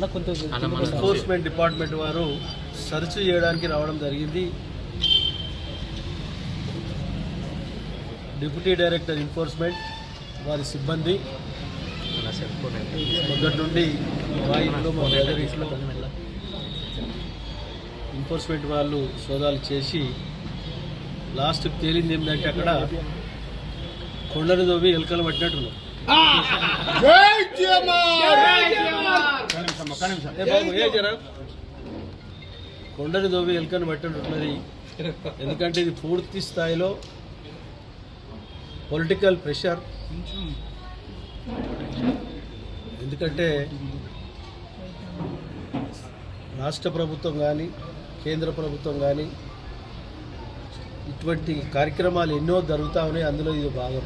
Enforcement department వారు search చేయడానికి రావడం జరిగింది. డిప్యూటీ డైరెక్టర్ ఎన్ఫోర్స్మెంట్ వారి సిబ్బంది మొదటి నుండి మా ఇంట్లో మా బ్రదర్ ఇంట్లో ఎన్ఫోర్స్మెంట్ వాళ్ళు సోదాలు చేసి లాస్ట్కి తేలింది ఏంటంటే అక్కడ కొండను దోవి ఎలుకలు పట్టినట్టున్నారు. కొండను దోవి ఎలుకను పట్టినట్టున్నది. ఎందుకంటే ఇది పూర్తి స్థాయిలో పొలిటికల్ ప్రెషర్. ఎందుకంటే రాష్ట్ర ప్రభుత్వం కానీ కేంద్ర ప్రభుత్వం కానీ ఇటువంటి కార్యక్రమాలు ఎన్నో జరుగుతూ ఉన్నాయి. అందులో ఇది భాగం.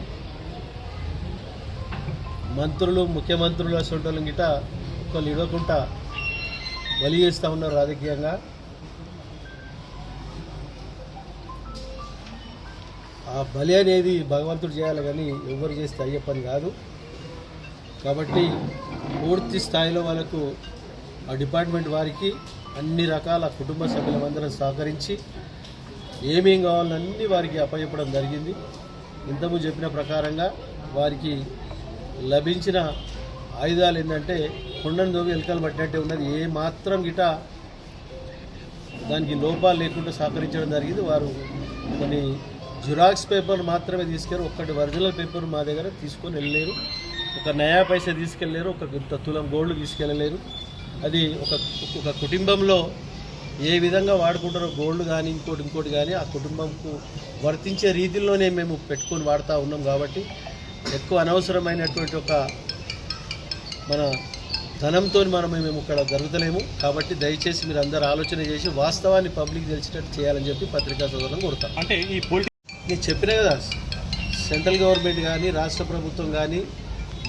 మంత్రులు ముఖ్యమంత్రులు అసలు గిట ఒకళ్ళు ఇవ్వకుండా బలి చేస్తూ ఉన్నారు రాజకీయంగా. ఆ బలి అనేది భగవంతుడు చేయాలి కానీ ఎవరు చేస్తే అయ్యే పని కాదు. కాబట్టి పూర్తి స్థాయిలో వాళ్ళకు ఆ డిపార్ట్మెంట్ వారికి అన్ని రకాల కుటుంబ సభ్యులందరం సహకరించి ఏమేం కావాలన్నీ వారికి అప్పచెప్పడం జరిగింది. ఇంతకుముందు చెప్పిన ప్రకారంగా వారికి లభించిన ఆయుధాలు ఏంటంటే కొండను దోవి ఎలుకలు పట్టినట్టే ఉన్నది. ఏ మాత్రం గిట దానికి లోపాలు లేకుండా సహకరించడం జరిగింది. వారు కొన్ని జిరాక్స్ పేపర్ మాత్రమే తీసుకెళ్ళారు. ఒక్కటి ఒరిజినల్ పేపర్ మా దగ్గర తీసుకొని వెళ్ళలేరు. ఒక నయా పైసా తీసుకెళ్ళలేరు. ఒక తులం గోల్డ్ తీసుకెళ్ళలేరు. అది ఒక కుటుంబంలో ఏ విధంగా వాడుకుంటారో గోల్డ్ కానీ ఇంకోటి కానీ ఆ కుటుంబంకు వర్తించే రీతిలోనే మేము పెట్టుకొని వాడుతూ ఉన్నాం. కాబట్టి ఎక్కువ అనవసరమైనటువంటి ఒక మన ధనంతో మేము ఇక్కడ జరుగుతలేము. కాబట్టి దయచేసి మీరు అందరూ ఆలోచన చేసి వాస్తవాన్ని పబ్లిక్ తెలిసేటట్టు చేయాలని చెప్పి పత్రికా సోదరులను కోరుతాం. అంటే ఈ నేను చెప్పినా కదా, సెంట్రల్ గవర్నమెంట్ కానీ రాష్ట్ర ప్రభుత్వం కానీ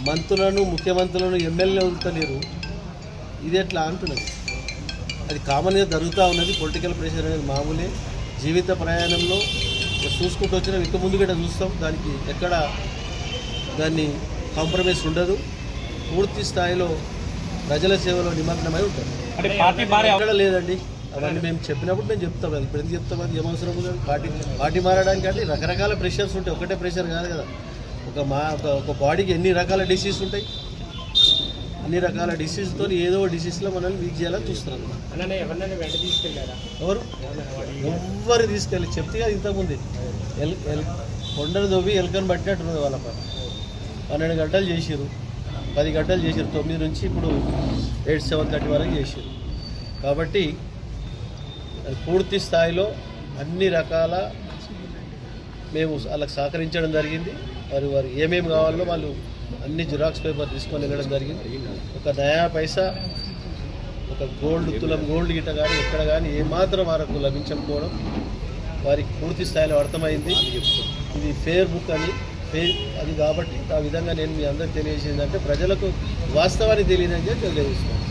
మంత్రులను ముఖ్యమంత్రులను ఎమ్మెల్యేలు వదులుతలేరు. ఇది ఎట్లా అంటున్నది. అది కామన్గా జరుగుతూ ఉన్నది. పొలిటికల్ ప్రెషర్ అనేది మామూలే. జీవిత ప్రయాణంలో చూసుకుంటూ వచ్చినా ఇంక ముందు కూడా చూస్తాం. దానికి ఎక్కడ దాన్ని కాంప్రమైజ్ ఉండదు. పూర్తి స్థాయిలో ప్రజల సేవలో నిమగ్నమై ఉంటారు. ఎక్కడ లేదండి. అవన్నీ మేము చెప్పినప్పుడు మేము చెప్తాం. అది ఇప్పుడు ఎందుకు చెప్తాం? అది ఏమవసరం లేదు. పార్టీ మారడానికి అంటే రకరకాల ప్రెషర్స్ ఉంటాయి. ఒకటే ప్రెషర్ కాదు కదా. ఒక బాడీకి ఎన్ని రకాల డిసీజ్ ఉంటాయి. అన్ని రకాల డిసీజ్తో ఏదో డిసీజ్లో మనల్ని వీక్ చేయాలని చూస్తున్నారు. ఎవరు తీసుకెళ్ళి చెప్తే కదా ఇంతకుముందు కొండను దొవ్వి ఎలుకను పట్టినట్టున్నది. వాళ్ళ పని 12 గంటలు చేసారు, 10 గంటలు చేసారు. 9 నుంచి ఇప్పుడు 8, 7:30 వరకు చేసారు. కాబట్టి పూర్తి స్థాయిలో అన్ని రకాల మేము వాళ్ళకి సహకరించడం జరిగింది. వారు ఏమేమి కావాలో వాళ్ళు అన్ని జిరాక్స్ పేపర్ తీసుకొని వెళ్ళడం జరిగింది. ఒక నయా పైసా ఒక తులం గోల్డ్ గిట్ట కానీ ఎక్కడ కానీ ఏమాత్రం వరకు లభించకపోవడం వారికి పూర్తి స్థాయిలో అర్థమైంది. ఇది ఫేర్ బుక్ అని అది కాబట్టి ఆ విధంగా నేను మీ అందరికీ తెలియజేసిందంటే ప్రజలకు వాస్తవాన్ని తెలియదని తెలియజేస్తున్నాను.